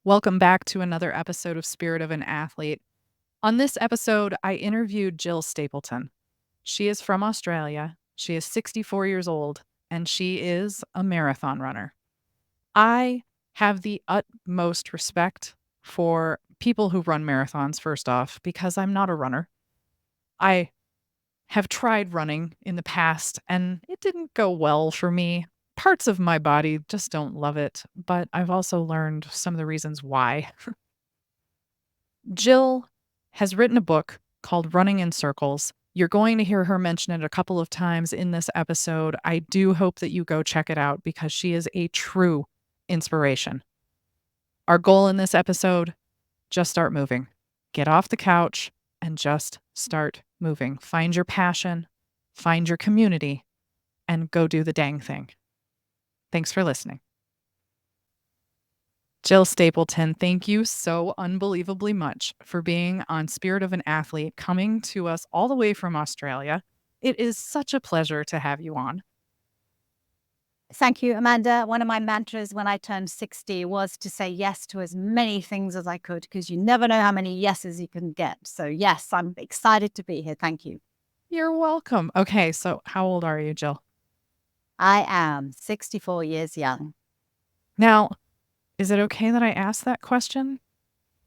Welcome back to another episode of Spirit of an Athlete. On this episode, I interviewed Gill Stapleton. She is from Australia. She is 64 years old, and she is a marathon runner. I have the utmost respect for people who run marathons, first off, because I'm not a runner. I have tried running in the past, and it didn't go well for me. Parts of my body just don't love it, but I've also learned some of the reasons why. Gill has written a book called Running in Circles. You're going to hear her mention it a couple of times in this episode. I do hope that you go check it out because she is a true inspiration. Our goal in this episode, just start moving. Get off the couch and just start moving. Find your passion, find your community, and go do the dang thing. Thanks for listening. Gill Stapleton, thank you so unbelievably much for being on Spirit of an Athlete, coming to us all the way from Australia. It is such a pleasure to have you on. Thank you, Amanda. One of my mantras when I turned 60 was to say yes to as many things as I could, because you never know how many yeses you can get. So yes, I'm excited to be here. Thank you. You're welcome. Okay, so how old are you, Gill? I am 64 years young. Now, is it okay that I ask that question?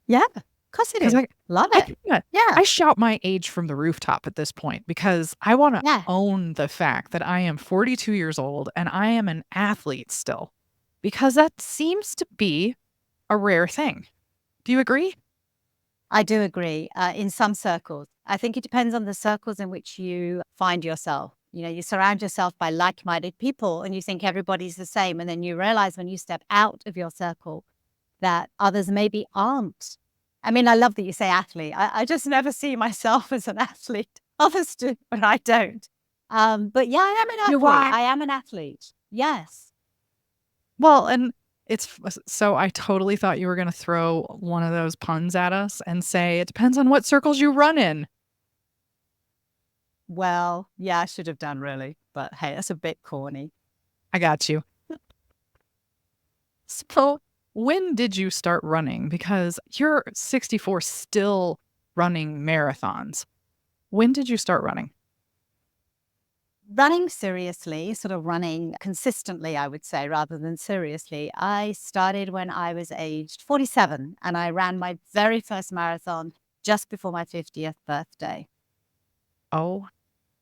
Yeah, of course it is. Love it. I shout my age from the rooftop at this point because I want to own the fact that I am 42 years old and I am an athlete still, because that seems to be a rare thing. Do you agree? I do agree. In some circles, I think it depends on the circles in which you find yourself. You know, you surround yourself by like-minded people and you think everybody's the same. And then you realize when you step out of your circle that others maybe aren't. I mean, I love that you say athlete. I just never see myself as an athlete. Others do, but I don't. But yeah, I am an athlete. I am an athlete. Yes. Well, and so I totally thought you were going to throw one of those puns at us and say, it depends on what circles you run in. Well, yeah, I should have done really, but hey, that's a bit corny. I got you. So when did you start running? Because you're 64 still running marathons. When did you start running? Running seriously, sort of running consistently, I would say, rather than seriously. I started when I was aged 47 and I ran my very first marathon just before my 50th birthday. Oh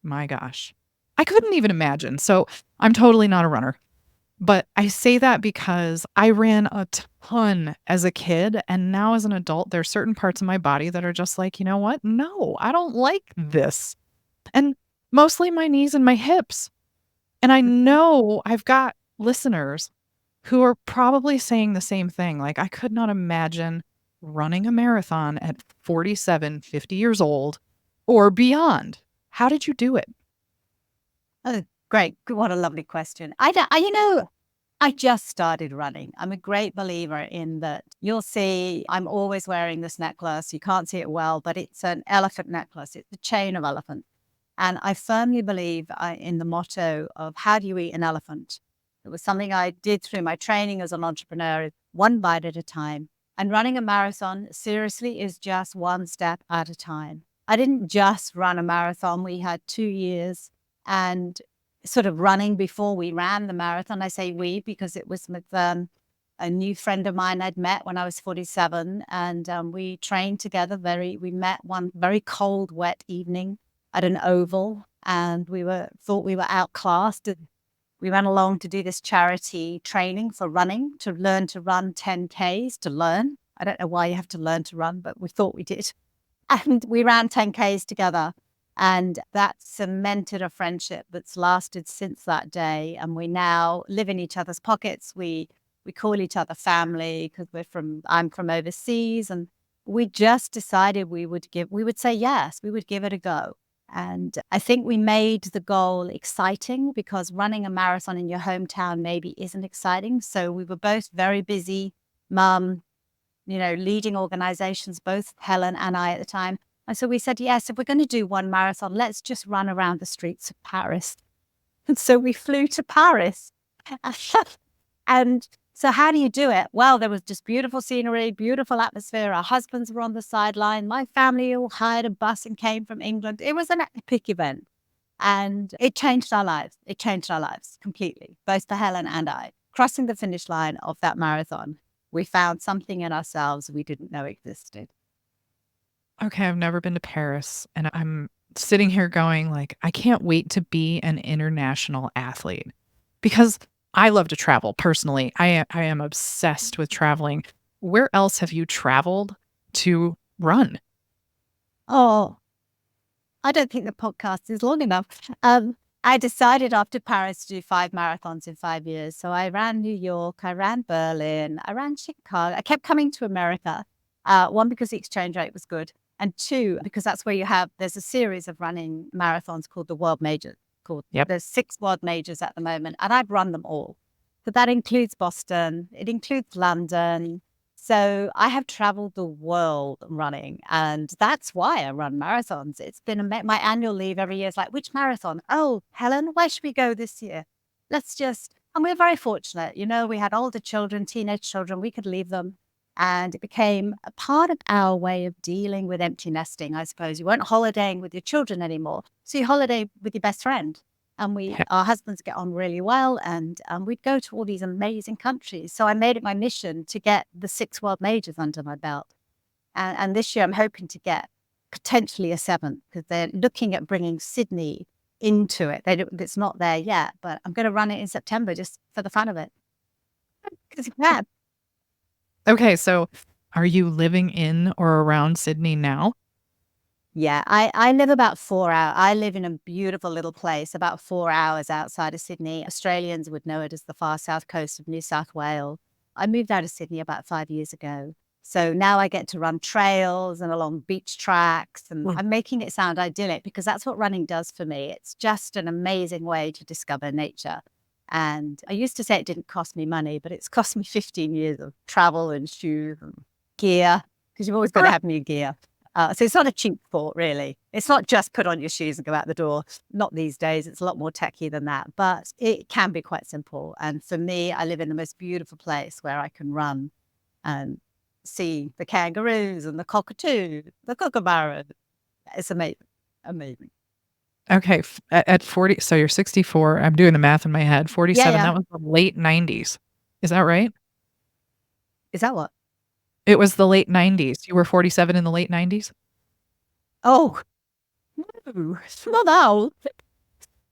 my gosh. I couldn't even imagine. So I'm totally not a runner. But I say that because I ran a ton as a kid, and now as an adult, there's certain parts of my body that are just like, you know what? No, I don't like this. And mostly my knees and my hips. And I know I've got listeners who are probably saying the same thing. Like, I could not imagine running a marathon at 47, 50 years old or beyond. How did you do it? Oh, great. What a lovely question. I just started running. I'm a great believer in that. You'll see I'm always wearing this necklace. You can't see it well, but it's an elephant necklace. It's a chain of elephants. And I firmly believe in the motto of how do you eat an elephant? It was something I did through my training as an entrepreneur, one bite at a time. And running a marathon, seriously, is just one step at a time. I didn't just run a marathon. We had 2 years and sort of running before we ran the marathon. I say we because it was with a new friend of mine I'd met when I was 47. And we trained together. We met one very cold, wet evening at an oval, and thought we were outclassed. We went along to do this charity training for running, to learn to run 10Ks, to learn. I don't know why you have to learn to run, but we thought we did. And we ran 10Ks together. And that cemented a friendship that's lasted since that day. And we now live in each other's pockets. We call each other family because I'm from overseas. And we just decided we would say yes, we would give it a go. And I think we made the goal exciting because running a marathon in your hometown maybe isn't exciting. So we were both very busy, leading organizations, both Helen and I at the time. And so we said, yes, if we're going to do one marathon, let's just run around the streets of Paris. And so we flew to Paris and So how do you do it? Well, there was just beautiful scenery, beautiful atmosphere. Our husbands were on the sideline. My family all hired a bus and came from England. It was an epic event. And it changed our lives. It changed our lives completely, both for Helen and I. Crossing the finish line of that marathon, we found something in ourselves we didn't know existed. Okay, I've never been to Paris, and I'm sitting here going like, I can't wait to be an international athlete because I love to travel personally. I am obsessed with traveling. Where else have you traveled to run? Oh, I don't think the podcast is long enough. I decided after Paris to do 5 marathons in 5 years. So I ran New York, I ran Berlin, I ran Chicago. I kept coming to America. One, because the exchange rate was good. And two, because that's where there's a series of running marathons called the World Majors. Yep. There's 6 world majors at the moment, and I've run them all. So that includes Boston, it includes London, so I have traveled the world running, and that's why I run marathons. It's been my annual leave every year is like, which marathon? Oh, Helen, where should we go this year? And we're very fortunate. We had older children, teenage children, we could leave them. And it became a part of our way of dealing with empty nesting, I suppose. You weren't holidaying with your children anymore. So you holiday with your best friend. And our husbands get on really well, and we'd go to all these amazing countries. So I made it my mission to get the 6 world majors under my belt. And this year I'm hoping to get potentially a 7th, because they're looking at bringing Sydney into it. It's not there yet, but I'm going to run it in September just for the fun of it. Because you can. Okay, so are you living in or around Sydney now? Yeah, I live about 4 hours. I live in a beautiful little place about 4 hours outside of Sydney. Australians would know it as the far south coast of New South Wales. I moved out of Sydney about 5 years ago. So now I get to run trails and along beach tracks. And Mm. I'm making it sound idyllic because that's what running does for me. It's just an amazing way to discover nature. And I used to say it didn't cost me money, but it's cost me 15 years of travel and shoes and gear, because you've always got to have new gear. So it's not a cheap sport, really. It's not just put on your shoes and go out the door. Not these days. It's a lot more techy than that, but it can be quite simple. And for me, I live in the most beautiful place where I can run and see the kangaroos and the cockatoos, the kookaburras. It's amazing. Amazing. Okay, at 40, so you're 64. I'm doing the math in my head. Yeah, 47, yeah. that was the late 90s. Is that right? Is that what? It was the late 90s. You were 47 in the late 90s? Oh, no, not that old.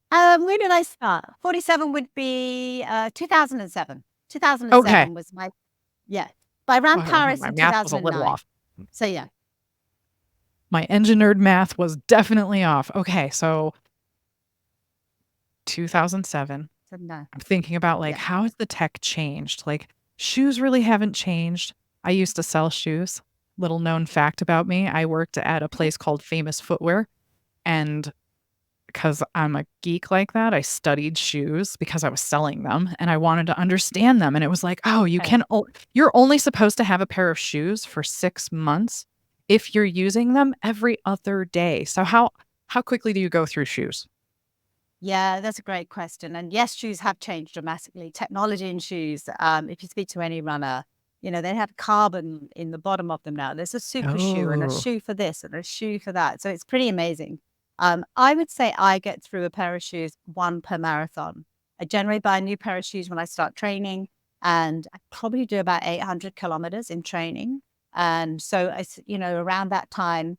When did I start? 47 would be 2007. 2007 Okay. was yeah. But I ran Well, Paris my in math was a little 2009. off. So yeah. My engineered math was definitely off. Okay, so 2007. So no. I'm thinking about like, Yeah. how has the tech changed? Like, shoes really haven't changed. I used to sell shoes. Little known fact about me, I worked at a place called Famous Footwear. And because I'm a geek like that, I studied shoes because I was selling them and I wanted to understand them. And it was like, oh, Okay. you're only supposed to have a pair of shoes for 6 months if you're using them every other day. So how quickly do you go through shoes? Yeah, that's a great question. And yes, shoes have changed dramatically. Technology in shoes, if you speak to any runner, they have carbon in the bottom of them now. There's a super shoe and a Oh, shoe for this and a shoe for that. So it's pretty amazing. I would say I get through a pair of shoes, one per marathon. I generally buy a new pair of shoes when I start training, and I probably do about 800 kilometers in training. And so, around that time,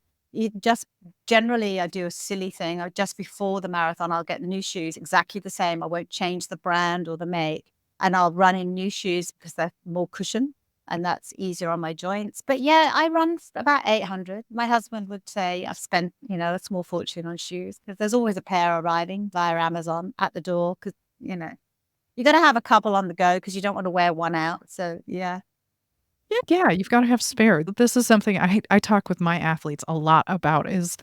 generally I do a silly thing. Just before the marathon, I'll get the new shoes exactly the same. I won't change the brand or the make, and I'll run in new shoes because they're more cushion and that's easier on my joints. But yeah, I run about 800. My husband would say I've spent, a small fortune on shoes, because there's always a pair arriving via Amazon at the door, because, you're going to have a couple on the go because you don't want to wear one out. So yeah. yeah, you've got to have spare. This is something I talk with my athletes a lot about is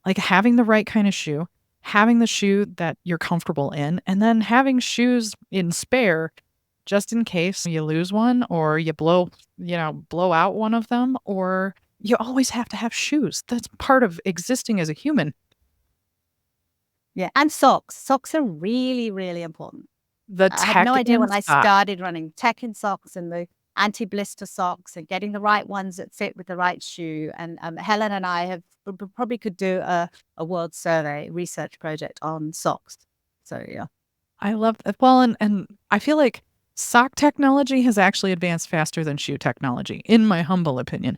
like having the right kind of shoe, having the shoe that you're comfortable in, and then having shoes in spare just in case you lose one or you blow out one of them, or you always have to have shoes. That's part of existing as a human. Yeah. And socks. Socks are really, really important. The I had no tech idea in when I socks. started running tech in socks and the anti-blister socks and getting the right ones that fit with the right shoe. And Helen and I have probably could do a world survey research project on socks. So yeah. I love that. Well, and I feel like sock technology has actually advanced faster than shoe technology, in my humble opinion.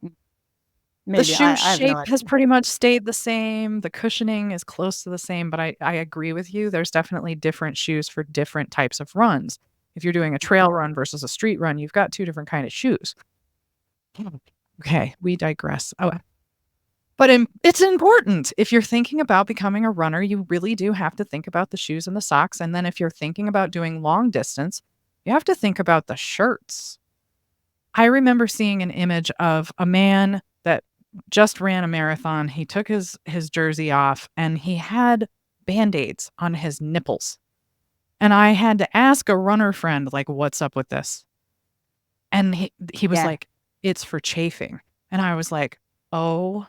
Mm, The maybe shoe I have no shape has idea. pretty much stayed the same. The cushioning is close to the same, but I agree with you. There's definitely different shoes for different types of runs. If you're doing a trail run versus a street run, you've got two different kind of shoes. Okay, we digress. Oh, but it's important. If you're thinking about becoming a runner, you really do have to think about the shoes and the socks. And then if you're thinking about doing long distance, you have to think about the shirts. I remember seeing an image of a man that just ran a marathon. He took his jersey off and he had band-aids on his nipples. And I had to ask a runner friend, like, what's up with this? And he was Yeah. like, it's for chafing. And I was like, oh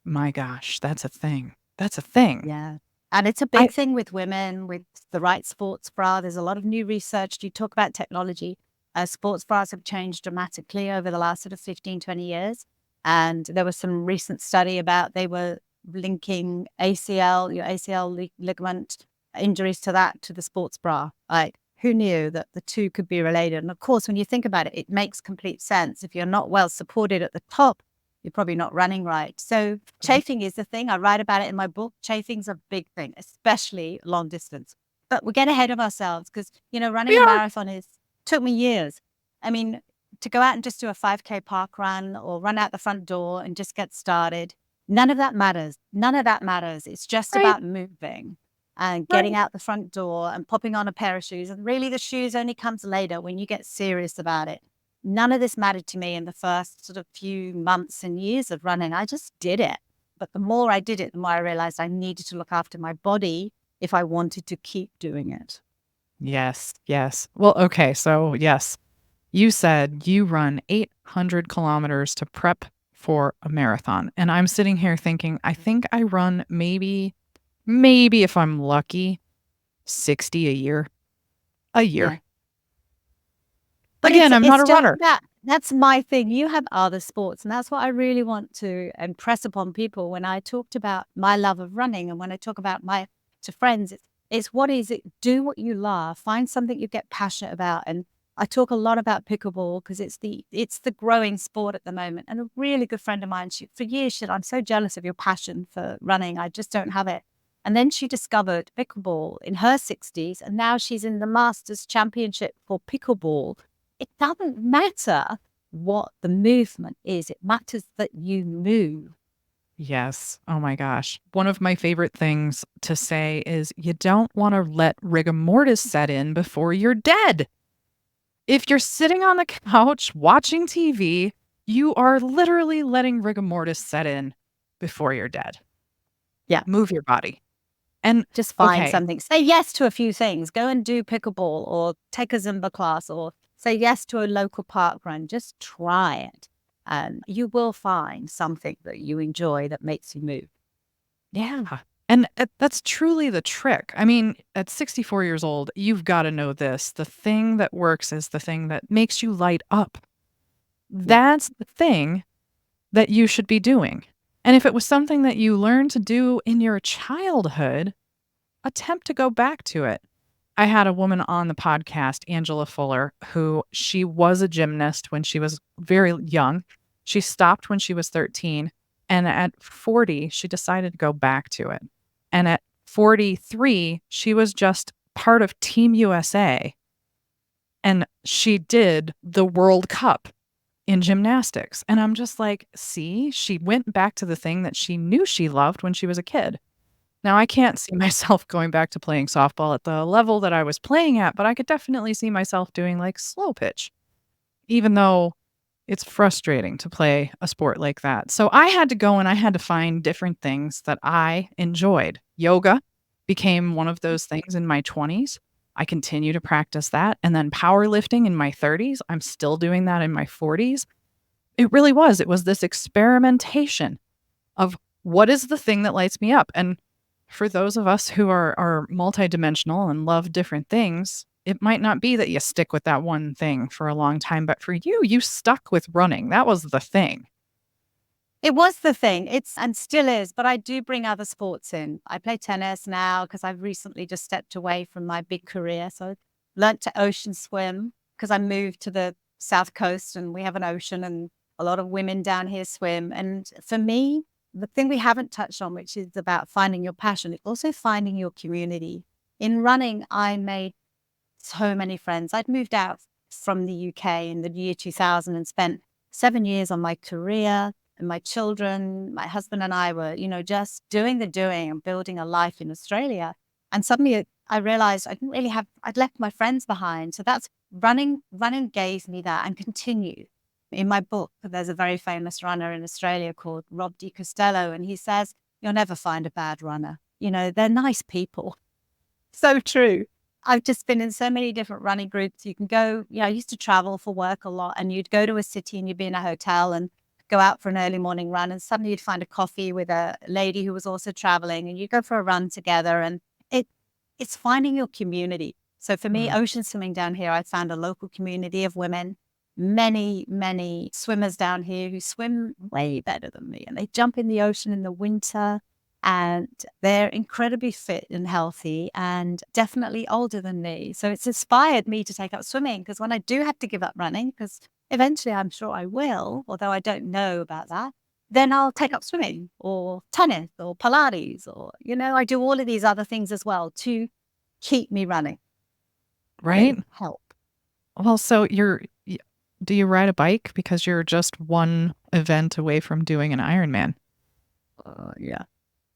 my gosh, that's a thing. That's a thing. Yeah. And it's a I big thing with women with the right sports bra. There's a lot of new research. You talk about technology. Sports bras have changed dramatically over the last sort of 15, 20 years. And there was some recent study about they were linking ACL, your ACL ligament injuries to the sports bra. Like, who knew that the two could be related? And of course, when you think about it, it makes complete sense. If you're not well supported at the top, you're probably not running right. So chafing is the thing. I write about it in my book. Chafing's a big thing, especially long distance. But we get ahead of ourselves because, we running a are marathon took me years. I mean, to go out and just do a 5K park run or run out the front door and just get started, none of that matters. None of that matters. It's just right, about moving and getting right. out the front door and popping on a pair of shoes. And really the shoes only comes later when you get serious about it. None of this mattered to me in the first sort of few months and years of running. I just did it. But the more I did it, the more I realized I needed to look after my body if I wanted to keep doing it. Yes, yes. Well, okay, so yes, you said you run 800 kilometers to prep for a marathon. And I'm sitting here thinking, I think I run maybe if I'm lucky, 60 a year. A Yeah. year. But Again, I'm not it's a just runner. that's my thing. You have other sports, and that's what I really want to impress upon people when I talked about my love of running and when I talk about my to friends. It's what is it? Do what you love. Find something you get passionate about. And I talk a lot about pickleball because it's the growing sport at the moment. And a really good friend of mine, for years, she said, "I'm so jealous of your passion for running. I just don't have it." And then she discovered pickleball in her 60s, and now she's in the Masters Championship for pickleball. It doesn't matter what the movement is. It matters that you move. Yes. Oh my gosh. One of my favorite things to say is you don't want to let rigor mortis set in before you're dead. If you're sitting on the couch watching TV, you are literally letting rigor mortis set in before you're dead. Yeah. Move your body. And Just find okay, something. Say yes to a few things. Go and do pickleball or take a Zumba class or say yes to a local park run. Just try it. And you will find something that you enjoy that makes you move. yeah. And that's truly the trick. I mean, at 64 years old, you've got to know this. The thing that works is the thing that makes you light up. Yeah. That's the thing that you should be doing. And if it was something that you learned to do in your childhood, attempt to go back to it. I had a woman on the podcast, Angela Fuller, who she was a gymnast when she was very young. She stopped when she was 13. And at 40, she decided to go back to it. And at 43, she was just part of Team USA. And she did the World Cup in gymnastics. And I'm just like, see, she went back to the thing that she knew she loved when she was a kid. Now, I can't see myself going back to playing softball at the level that I was playing at, but I could definitely see myself doing like slow pitch, even though it's frustrating to play a sport like that. So I had to go and I had to find different things that I enjoyed. Yoga became one of those things in my 20s. I continue to practice that. And then powerlifting in my 30s. I'm still doing that in my 40s. It really was. It was this experimentation of what is the thing that lights me up. And for those of us who are multidimensional and love different things, it might not be that you stick with that one thing for a long time, but for you, you stuck with running. That was the thing. It was the thing. It's and still is, but I do bring other sports in. I play tennis now because I've recently just stepped away from my big career. So I learned to ocean swim because I moved to the South Coast and we have an ocean and a lot of women down here swim. And for me, the thing we haven't touched on, which is about finding your passion, it's also finding your community. In running, I made so many friends. I'd moved out from the UK in the year 2000 and spent 7 years on my career and my children. My husband and I were, just doing the doing and building a life in Australia. And suddenly I realized I didn't really have, I'd left my friends behind. So that's running gave me that and continue. In my book, there's a very famous runner in Australia called Rob Di Costello, and he says, you'll never find a bad runner. They're nice people. So true. I've just been in so many different running groups. You can go, I used to travel for work a lot, and you'd go to a city and you'd be in a hotel and go out for an early morning run, and suddenly you'd find a coffee with a lady who was also traveling, and you go for a run together, and it's finding your community. So for me, Mm. ocean swimming down here, I found a local community of women, many, many swimmers down here who swim way better than me, and they jump in the ocean in the winter. And they're incredibly fit and healthy and definitely older than me. So it's inspired me to take up swimming because when I do have to give up running, because eventually I'm sure I will, although I don't know about that, then I'll take up swimming or tennis or Pilates or, I do all of these other things as well to keep me running, Right? getting help. Well, so do you ride a bike? Because you're just one event away from doing an Ironman. Yeah.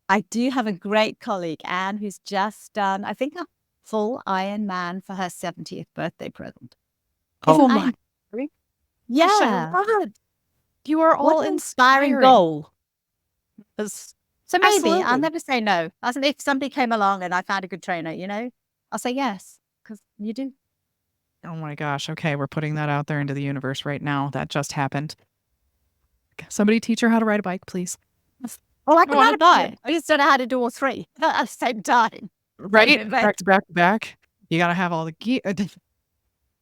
I do have a great colleague, Anne, who's just done, I think, a full Ironman for her 70th birthday present. Oh Isn't that my incredible? gosh, I Yeah. love it. You are What all an inspiring inspiring. goal. So maybe I'll Absolutely. never say no. As in, if somebody came along and I found a good trainer, I'll say yes because you do. Oh my gosh. Okay, we're putting that out there into the universe right now. That just happened. Somebody teach her how to ride a bike, please. Well, I I can want ride to a be it. bike. I just don't know how to do all three at the same time. Right? But Back to back to back. You got to have all the gear.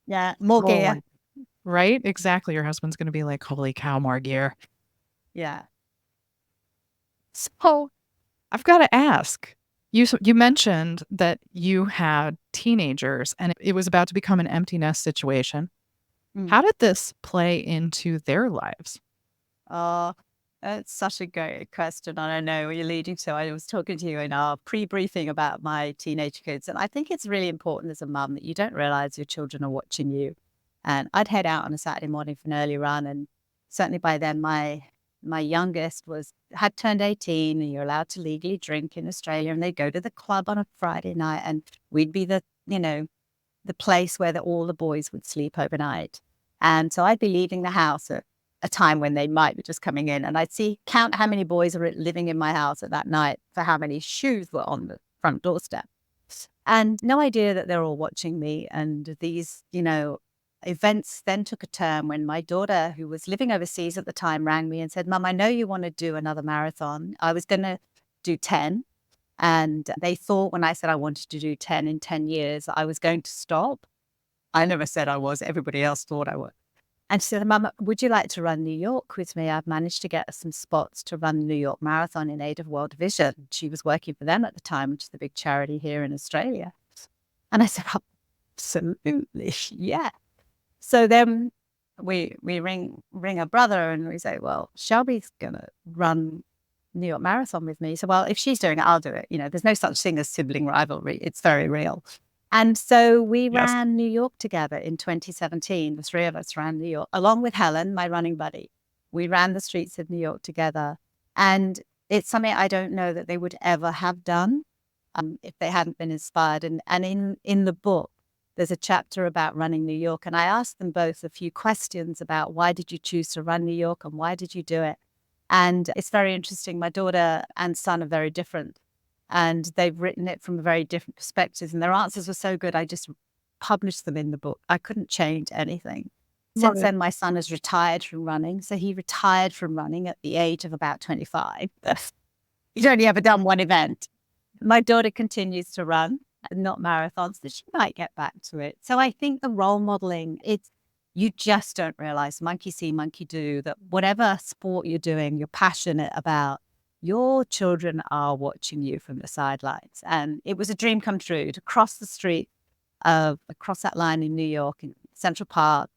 yeah, more Oh gear. my, right? Exactly. Your husband's going to be like, holy cow, more gear. Yeah. So I've got to ask. You mentioned that you had teenagers and it was about to become an empty nest situation. Mm. How did this play into their lives? Oh, that's such a great question. And I know what you're leading to. I was talking to you in our pre-briefing about my teenage kids. And I think it's really important as a mum that you don't realize your children are watching you. And I'd head out on a Saturday morning for an early run. And certainly by then my youngest had turned 18 and you're allowed to legally drink in Australia. And they'd go to the club on a Friday night and we'd be the place where all the boys would sleep overnight. And so I'd be leaving the house at a time when they might be just coming in, and I'd count how many boys are living in my house at that night for how many shoes were on the front doorstep. And no idea that they're all watching me. And these, events then took a turn when my daughter, who was living overseas at the time, rang me and said, Mum, I know you want to do another marathon. I was going to do 10. And they thought when I said I wanted to do 10 in 10 years, I was going to stop. I never said I was. Everybody else thought I was. And she said, Mum, would you like to run New York with me? I've managed to get some spots to run the New York Marathon in aid of World Vision. She was working for them at the time, which is the big charity here in Australia. And I said, absolutely, yeah. So then we ring her brother and we say, well, Shelby's going to run New York Marathon with me. So, well, if she's doing it, I'll do it. There's no such thing as sibling rivalry. It's very real. And so we Yes. ran New York together in 2017. The three of us ran New York, along with Helen, my running buddy. We ran the streets of New York together. And it's something I don't know that they would ever have done if they hadn't been inspired. And in the book, there's a chapter about running New York. And I asked them both a few questions about why did you choose to run New York and why did you do it? And it's very interesting. My daughter and son are very different. And they've written it from a very different perspectives. And their answers were so good, I just published them in the book. I couldn't change anything. Love Since it. then, my son has retired from running. So he retired from running at the age of about 25. He'd only ever done one event. My daughter continues to run, not marathons, but she might get back to it. So I think the role modeling, it's you just don't realize monkey see, monkey do, that whatever sport you're doing, you're passionate about, your children are watching you from the sidelines. And it was a dream come true to cross the street of across that line in New York in Central Park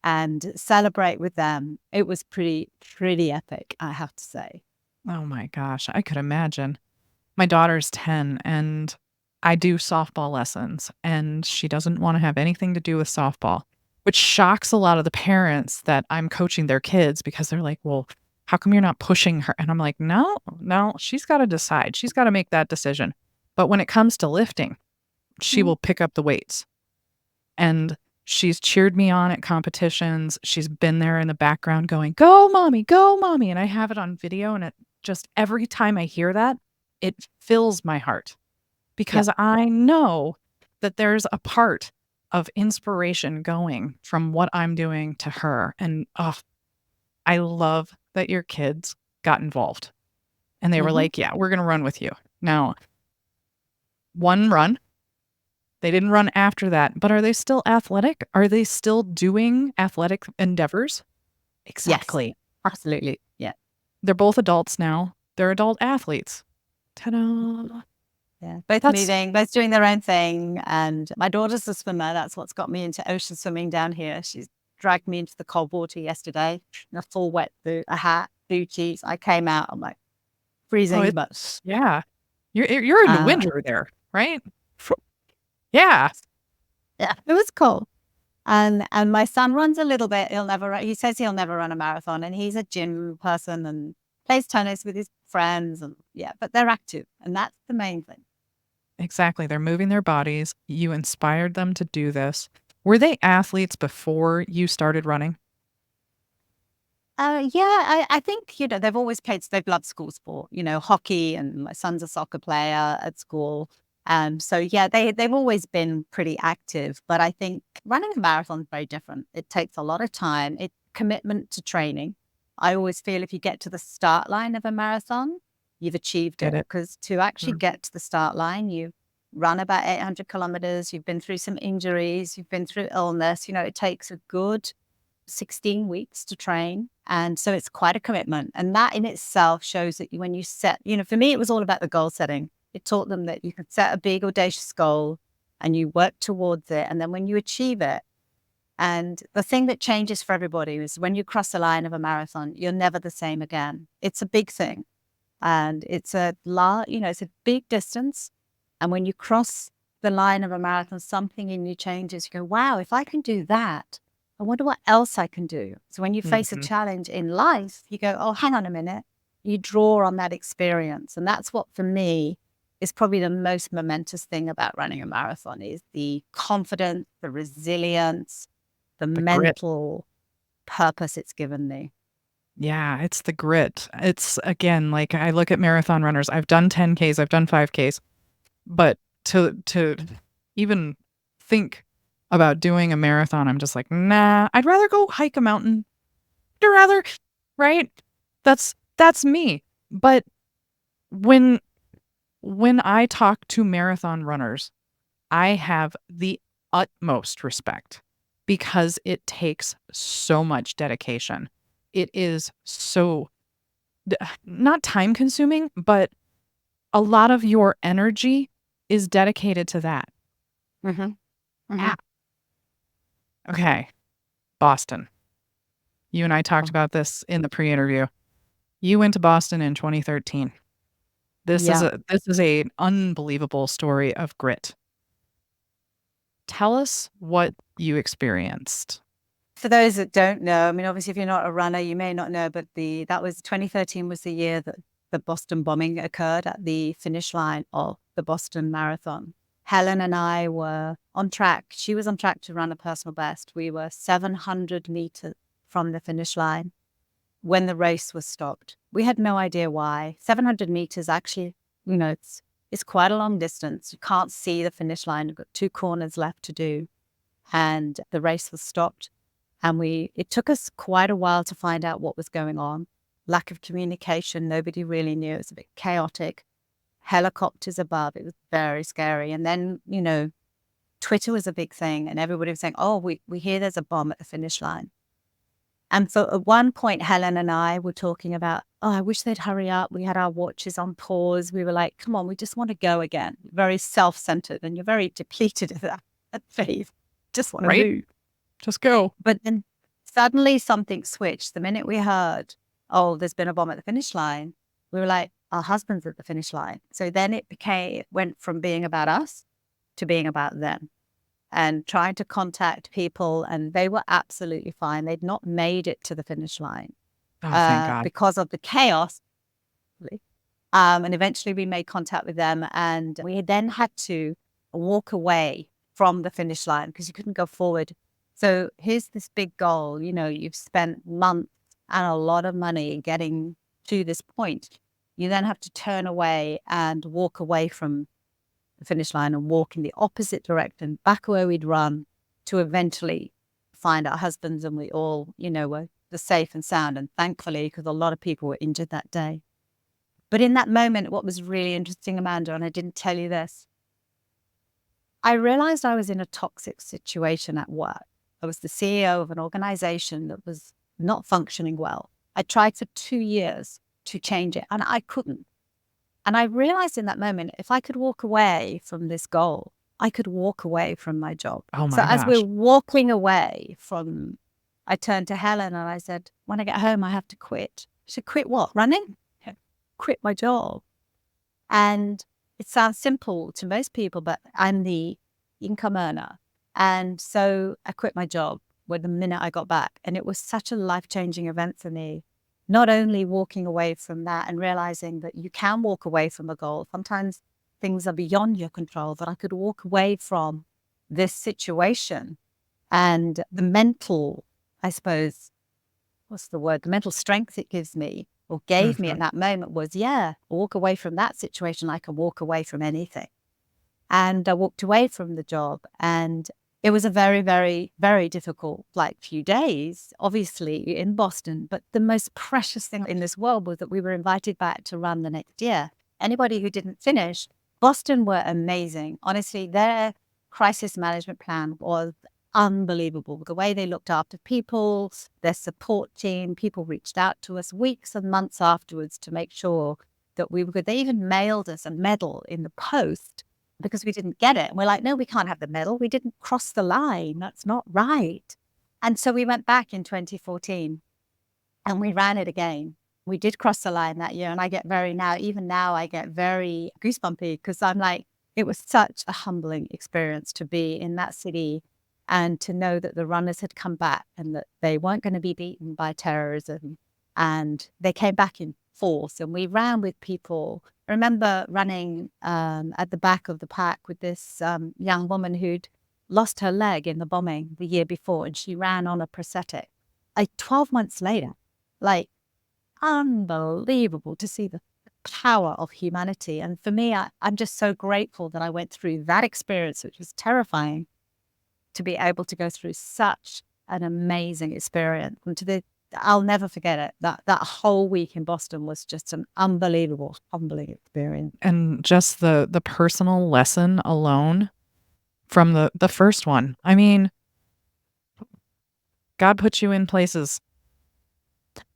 and celebrate with them. It was pretty epic, I have to say. Oh my gosh, I could imagine. My daughter's 10 and I do softball lessons, and she doesn't wanna have anything to do with softball, which shocks a lot of the parents that I'm coaching their kids because they're like, "Well, how come you're not pushing her?" And I'm like, "No, no, she's gotta decide. She's gotta make that decision." But when it comes to lifting, she Mm. will pick up the weights, and she's cheered me on at competitions. She's been there in the background going, go, mommy." And I have it on video, and it just every time I hear that, it fills my heart Yeah. because I know that there's a part of inspiration going from what I'm doing to her. And oh, I love that your kids got involved and they were Hmm. like, yeah, we're going to run with you. Now, one run, they didn't run after that, but are they still athletic? Are they still doing athletic endeavors? Yes, Exactly. absolutely. Yeah. They're both adults now. They're adult athletes. Ta-da. Yeah, both That's moving, both doing their own thing. And my daughter's a swimmer. That's what's got me into ocean swimming down here. She's dragged me into the cold water yesterday in a full wetsuit, a hat, booties. I came out, I'm like oh, freezing, but it's yeah. You're in the uh, winter there, right? Yeah. yeah, it was cold. And my son runs a little bit. He says he'll never run a marathon, and he's a gym person and plays tennis with his friends. And yeah, but they're active, and that's the main thing. Exactly, they're moving their bodies. You inspired them to do this. Were they athletes before you started running? Yeah, I think, they've always played, they've loved school sport, hockey, and my son's a soccer player at school. So yeah, they've always been pretty active, but I think running a marathon is very different. It takes a lot of time, commitment to training. I always feel if you get to the start line of a marathon, you've achieved Get it. it? Because to actually Mm, get to the start line, you've run about 800 kilometers, you've been through some injuries, you've been through illness. It takes a good 16 weeks to train. And so it's quite a commitment. And that in itself shows that when you set, for me, it was all about the goal setting. It taught them that you could set a big, audacious goal and you work towards it. And then when you achieve it, and the thing that changes for everybody is when you cross the line of a marathon, you're never the same again. It's a big thing. And it's a big distance. And when you cross the line of a marathon, something in you changes. You go, wow, if I can do that, I wonder what else I can do. So when you face a mhm. challenge in life, you go, oh, hang on a minute. You draw on that experience. And that's what, for me, is probably the most momentous thing about running a marathon is the confidence, the resilience, the The grit. mental purpose it's given me. Yeah, it's the grit. It's again, like, I look at marathon runners. I've done 10Ks, I've done 5Ks, but to even think about doing a marathon, I'm just like, "Nah, I'd rather go hike a mountain. I'd rather" right? That's me. But when when I talk to marathon runners, I have the utmost respect because it takes so much dedication. It is so not time consuming, but a lot of your energy is dedicated to that. Hmm. Hmm. Yeah. Okay. Boston. You and I talked about this in the pre-interview. You went to Boston in 2013. Yeah. This is a unbelievable story of grit. Tell us what you experienced. For those that don't know, I mean, obviously, if you're not a runner, you may not know, but that was 2013 was the year that the Boston bombing occurred at the finish line of the Boston Marathon. Helen and I were on track. She was on track to run a personal best. We were 700 meters from the finish line when the race was stopped. We had no idea why. 700 meters actually, it's quite a long distance. You can't see the finish line. You've got two corners left to do. And the race was stopped. And it took us quite a while to find out what was going on. Lack of communication. Nobody really knew. It was a bit chaotic. helicopters above. It was very scary. And then, Twitter was a big thing, and everybody was saying, "Oh, we hear there's a bomb at the finish line." And so at one point, Helen and I were talking about, "Oh, I wish they'd hurry up." We had our watches on pause. We were like, "Come on, we just want to go again." Very self-centered, and you're very depleted of that phase. Just want to Right? move. Just go. But then suddenly something switched. The minute we heard, "Oh, there's been a bomb at the finish line," we were like, "Our husband's at the finish line." So then went from being about us to being about them, and trying to contact people, and they were absolutely fine. They'd not made it to the finish line Oh, thank God. because of the chaos. And eventually we made contact with them, and we then had to walk away from the finish line because you couldn't go forward. So here's this big goal. You've spent months and a lot of money getting to this point. You then have to turn away and walk away from the finish line and walk in the opposite direction, back where we'd run, to eventually find our husbands. And we all, were safe and sound. And thankfully, because a lot of people were injured that day. But in that moment, what was really interesting, Amanda, and I didn't tell you this, I realized I was in a toxic situation at work. I was the CEO of an organization that was not functioning well. I tried for 2 years to change it, and I couldn't. And I realized in that moment, if I could walk away from this goal, I could walk away from my job. Oh So my as we're gosh. walking away I turned to Helen and I said, "When I get home, I have to quit." She said, "Quit what? Running?" "Yeah, quit my job." And it sounds simple to most people, but I'm the income earner. And so I quit my job the minute I got back. And it was such a life-changing event for me. Not only walking away from that and realizing that you can walk away from a goal. Sometimes things are beyond your control, but I could walk away from this situation. And the mental, I suppose, what's the word? The mental strength it gives me or gave me Mhm. at that moment was, yeah, walk away from that situation. I can walk away from anything. And I walked away from the job, and it was a very, very, very difficult few days, obviously in Boston. But the most precious thing in this world was that we were invited back to run the next year. Anybody who didn't finish, Boston were amazing. Honestly, their crisis management plan was unbelievable. The way they looked after people, their support team, people reached out to us weeks and months afterwards to make sure that we were good. They even mailed us a medal in the post because we didn't get it. And we're like, "No, we can't have the medal. We didn't cross the line. That's not right." And so we went back in 2014 and we ran it again. We did cross the line that year. And even now, I get very goosebumpy because I'm like, it was such a humbling experience to be in that city and to know that the runners had come back and that they weren't going to be beaten by terrorism. And they came back in force, and we ran with people. I remember running at the back of the pack with this young woman who'd lost her leg in the bombing the year before, and she ran on a prosthetic. 12 months later, like unbelievable to see the power of humanity. And for me, I'm just so grateful that I went through that experience, which was terrifying, to be able to go through such an amazing experience. And I'll never forget it. That whole week in Boston was just an unbelievable, humbling experience. And just the personal lesson alone from the first one. I mean, God put you in places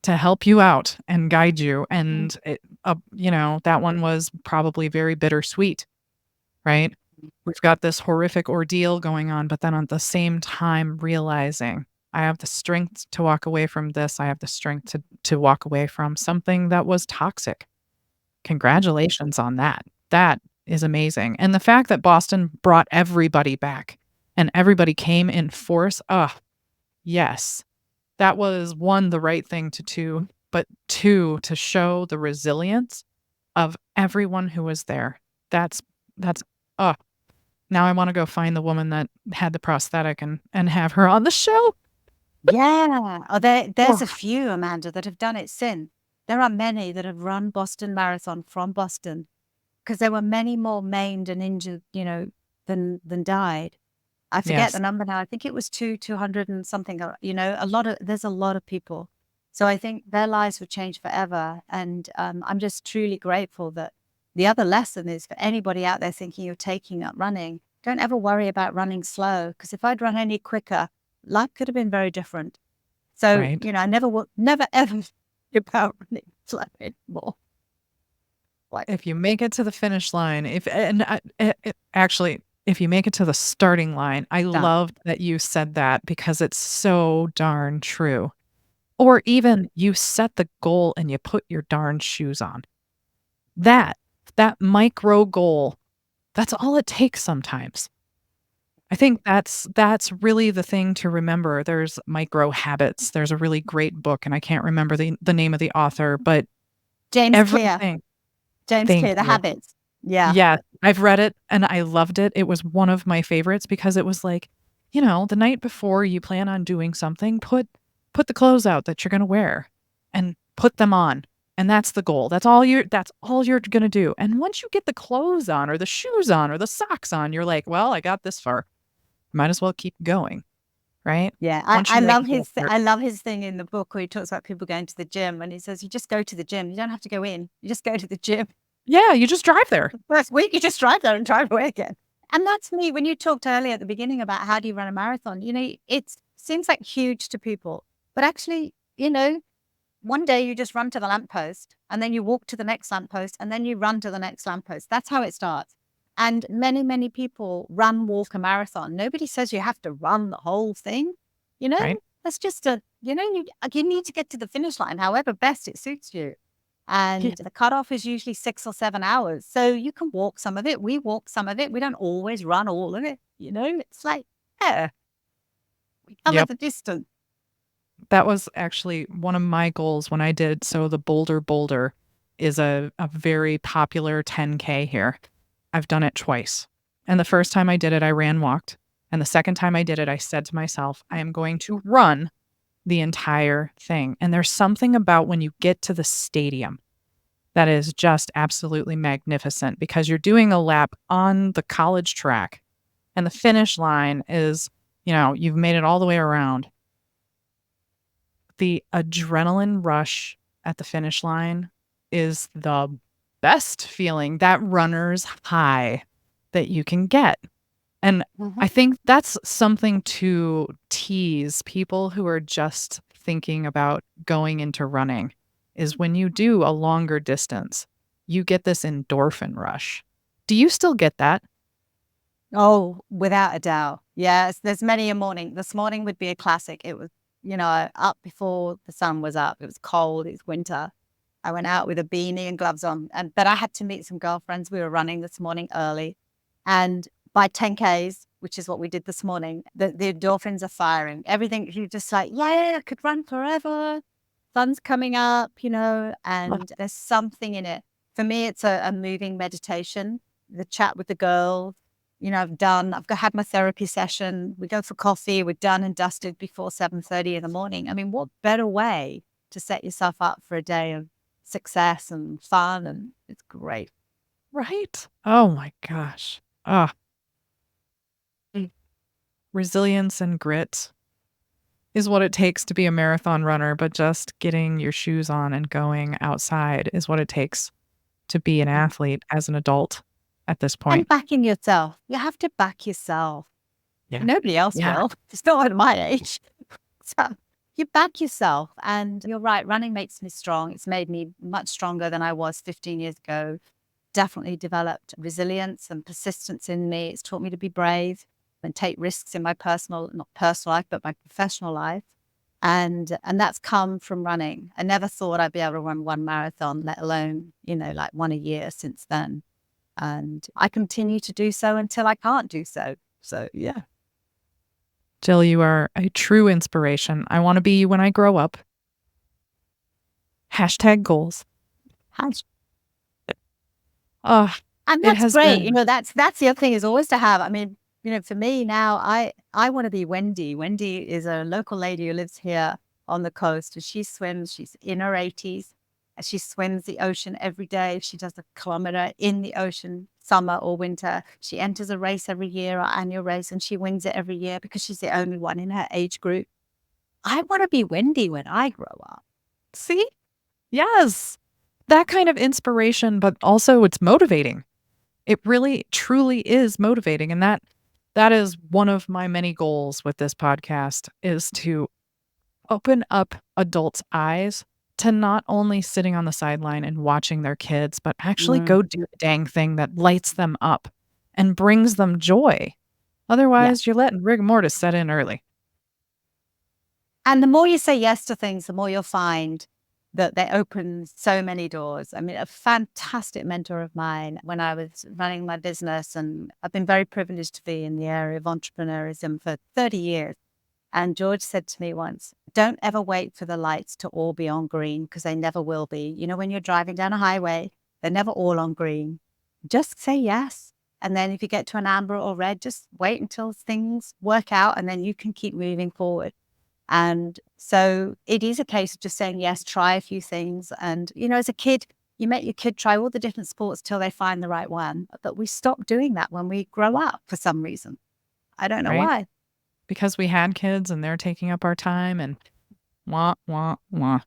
to help you out and guide you, and that one was probably very bittersweet, right? We've got this horrific ordeal going on, but then at the same time realizing, I have the strength to walk away from this. I have the strength to walk away from something that was toxic. Congratulations on that. That is amazing. And the fact that Boston brought everybody back and everybody came in force, yes. That was 1, the right thing to do, but 2, to show the resilience of everyone who was there. That's uh, now I wanna go find the woman that had the prosthetic and have her on the show. Yeah. Oh, there's Oh, a few, Amanda, that have done it since. There are many that have run Boston Marathon from Boston because there were many more maimed and injured, than died. I forget the yes. number now. I think it was 200 and something, there's a lot of people. So I think their lives were changed forever. And I'm just truly grateful that The other lesson is for anybody out there thinking you're taking up running, don't ever worry about running slow, because if I'd run any quicker, life could have been very different. So, right? I never ever think about running slow anymore. Like, If you make it to the finish line, actually, if you make it to the starting line, I done. loved that you said that because it's so darn true. Or even you set the goal and you put your darn shoes on. That that micro goal, that's all it takes sometimes. I think that's really the thing to remember. There's Micro Habits. There's a really great book, and I can't remember the name of the author, but James Clear. everything. James Thank Clear, The you. Habits. Yeah. Yeah, I've read it and I loved it. It was one of my favorites because it was like, the night before you plan on doing something, put the clothes out that you're gonna wear and put them on. And that's the goal. That's all you're gonna do. And once you get the clothes on or the shoes on or the socks on, you're like, well, I got this far. Might as well keep going, right? Yeah, Once I you make love it to his the start. I love his thing in the book where he talks about people going to the gym, and he says, "You just go to the gym. You don't have to go in. You just go to the gym. Yeah, you just drive there. First week, you just drive there and drive away again." And that's me. When you talked earlier at the beginning about how do you run a marathon, it seems like huge to people, but actually, one day you just run to the lamppost, and then you walk to the next lamppost, and then you run to the next lamppost. That's how it starts. And many, many people run, walk a marathon. Nobody says you have to run the whole thing. You know, Right? that's just you need to get to the finish line, however best it suits you. Yeah. And the cutoff is usually 6 or 7 hours. So you can walk some of it. We walk some of it. We don't always run all of it. It's like, yeah, we cover Yep. the distance. That was actually one of my goals when I did so the Boulder is a very popular 10K here. I've done it twice. And the first time I did it, I ran walked. And the second time I did it, I said to myself, I am going to run the entire thing. And there's something about when you get to the stadium that is just absolutely magnificent because you're doing a lap on the college track and the finish line is, you've made it all the way around. The adrenaline rush at the finish line is the best feeling, that runner's high that you can get. And Mhm. I think that's something to tease people who are just thinking about going into running is when you do a longer distance, you get this endorphin rush. Do you still get that? Oh, without a doubt. Yes, there's many a morning. This morning would be a classic. It was, up before the sun was up. It was cold. It was winter. I went out with a beanie and gloves on, but I had to meet some girlfriends. We were running this morning early, and by 10Ks, which is what we did this morning, the endorphins are firing. Everything you're just like, yeah, I could run forever. Sun's coming up, and there's something in it. For me, it's a moving meditation. The chat with the girls, had my therapy session. We go for coffee. We're done and dusted before 7:30 in the morning. I mean, what better way to set yourself up for a day of success and fun? And it's great. Right? Oh my gosh. Ah, resilience and grit is what it takes to be a marathon runner, but just getting your shoes on and going outside is what it takes to be an Mhm. athlete as an adult at this And point. backing yourself. You have to back yourself. Yeah. Nobody else Yeah. will. It's not at my age. So you back yourself. And you're right. Running makes me strong. It's made me much stronger than I was 15 years ago. Definitely developed resilience and persistence in me. It's taught me to be brave and take risks in my not personal life, but my professional life. And that's come from running. I never thought I'd be able to run one marathon, let alone, like one a year since then. And I continue to do so until I can't do so. So yeah. Jill, you are a true inspiration. I want to be you when I grow up. Hashtag goals. Has- Ah, And it that's has great. been. That's the other thing is always to have. I mean, for me now, I want to be Wendy. Wendy is a local lady who lives here on the coast, and she swims. She's in her 80s. And she swims the ocean every day. She does a kilometer in the ocean, summer or winter. She enters a race every year, our annual race, and she wins it every year because she's the only one in her age group. I want to be Wendy when I grow up. See? Yes. that kind of inspiration, but also it's motivating. It really truly is motivating, and that is one of my many goals with this podcast is to open up adults' eyes to not only sitting on the sideline and watching their kids, but actually Mm, go do the dang thing that lights them up and brings them joy. yeah. Otherwise, you're letting rigor mortis set in early. And the more you say yes to things, the more you'll find that they open so many doors. I mean, a fantastic mentor of mine when I was running my business, and I've been very privileged to be in the area of entrepreneurism for 30 years. And George said to me once, don't ever wait for the lights to all be on green because they never will be. You know, when you're driving down a highway, they're never all on green. Just say yes. And then if you get to an amber or red, just wait until things work out and then you can keep moving forward. And so it is a case of just saying yes, try a few things. And, you know, as a kid, you make your kid try all the different sports till they find the right one. But we stop doing that when we grow up for some reason. I don't know Right? why. Because we had kids and they're taking up our time and wah, wah, wah.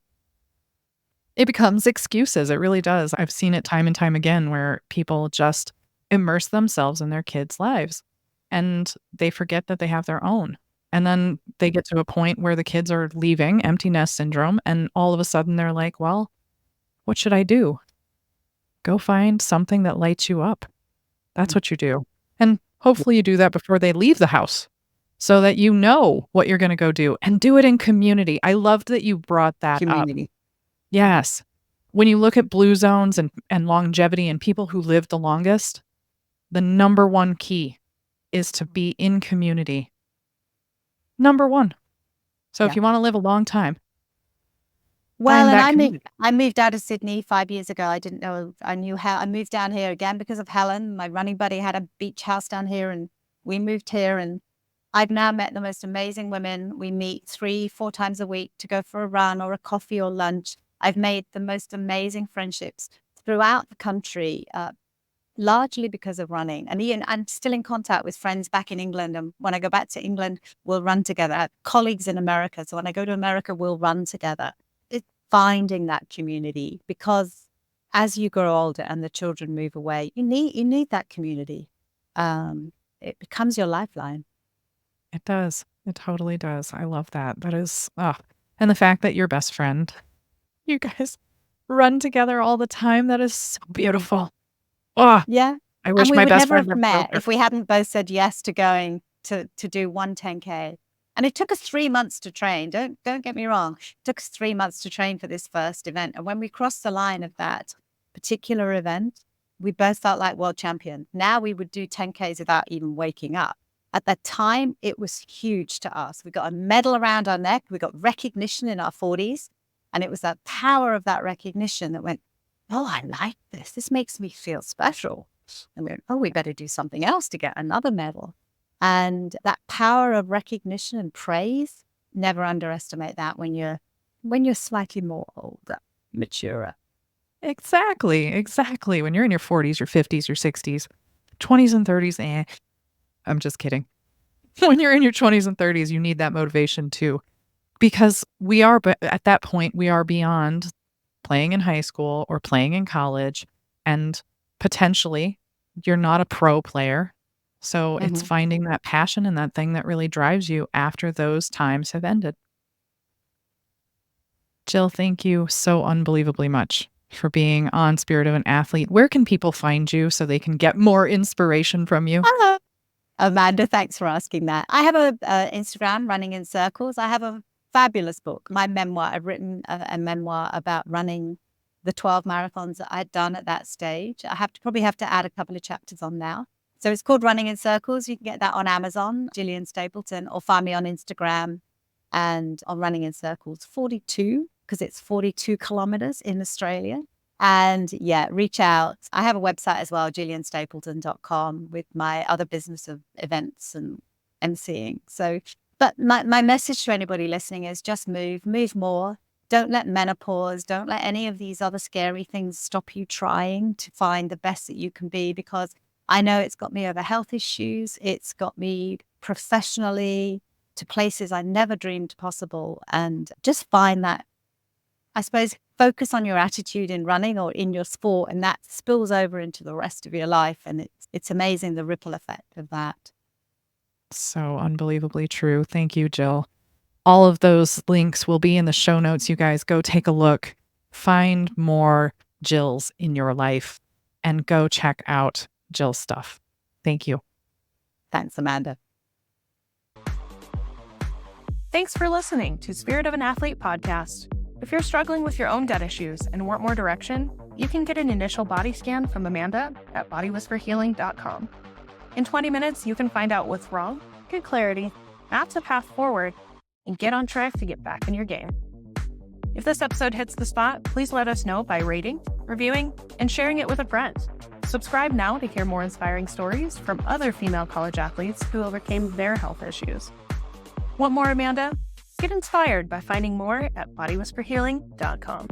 It becomes excuses. It really does. I've seen it time and time again where people just immerse themselves in their kids' lives and they forget that they have their own. And then they get to a point where the kids are leaving, empty nest syndrome, and all of a sudden they're like, well, what should I do? Go find something that lights you up. That's what you do. And hopefully you do that before they leave the house so that you know what you're going to go do and do it in community. I loved that you brought that up. Community. Yes. When you look at blue zones and longevity and people who live the longest, the number one key is to be in community. Number one. So if Yeah. you want to live a long time, Well, find and that community. I moved out of Sydney 5 years ago. I didn't know I knew how I moved down here again because of Helen. My running buddy had a beach house down here and we moved here and I've now met the most amazing women. We meet 3, 4 times a week to go for a run or a coffee or lunch. I've made the most amazing friendships throughout the country, largely because of running. And Ian, I'm still in contact with friends back in England. And when I go back to England, we'll run together. I have colleagues in America. So when I go to America, we'll run together. It's finding that community because as you grow older and the children move away, you need that community. It becomes your lifeline. It does. It totally does. I love that. That is, and the fact that your best friend, you guys run together all the time, that is so beautiful. Oh, Yeah. I And wish we my would best never friend have lived met closer. if we hadn't both said yes to going to do one 10K. And it took us 3 months to train. Don't get me wrong. It took us 3 months to train for this first event. And when we crossed the line of that particular event, we both felt like world champion. Now we would do 10Ks without even waking up. At that time, it was huge to us. We got a medal around our neck. We got recognition in our 40s. And it was that power of that recognition that went, oh, I like this. This makes me feel special. And we went, oh, we better do something else to get another medal. And that power of recognition and praise, never underestimate that when you're slightly more older, maturer. Exactly. Exactly. When you're in your 40s, your 50s, your 60s, 20s and 30s, I'm just kidding. When you're in your 20s and 30s, you need that motivation too. Because we are, but at that point, we are beyond playing in high school or playing in college. And potentially, you're not a pro player. So it's Mhm. finding that passion and that thing that really drives you after those times have ended. Jill, thank you so unbelievably much for being on Spirit of an Athlete. Where can people find you so they can get more inspiration from you? Hello. Amanda, thanks for asking that. I have a Instagram, Running in Circles. I have a fabulous book, my memoir. I've written a memoir about running the 12 marathons that I'd done at that stage. I probably have to add a couple of chapters on now. So it's called Running in Circles. You can get that on Amazon, Gillian Stapleton, or find me on Instagram and on Running in Circles 42, because it's 42 kilometers in Australia. And yeah, reach out. I have a website as well, gillianstapleton.com, with my other business of events and emceeing. So, but my message to anybody listening is just move more. Don't let menopause, don't let any of these other scary things stop you trying to find the best that you can be, because I know it's got me over health issues. It's got me professionally to places I never dreamed possible. And just find I suppose, focus on your attitude in running or in your sport, and that spills over into the rest of your life. And it's amazing the ripple effect of that. So unbelievably true. Thank you, Jill. All of those links will be in the show notes. You guys go take a look, find more Jills in your life, and go check out Jill's stuff. Thank you. Thanks, Amanda. Thanks for listening to Spirit of an Athlete podcast. If you're struggling with your own gut issues and want more direction, you can get an initial body scan from Amanda at bodywhisperhealing.com. In 20 minutes, you can find out what's wrong, get clarity, map the path forward, and get on track to get back in your game. If this episode hits the spot, please let us know by rating, reviewing, and sharing it with a friend. Subscribe now to hear more inspiring stories from other female college athletes who overcame their health issues. Want more, Amanda? Get inspired by finding more at bodywhisperhealing.com.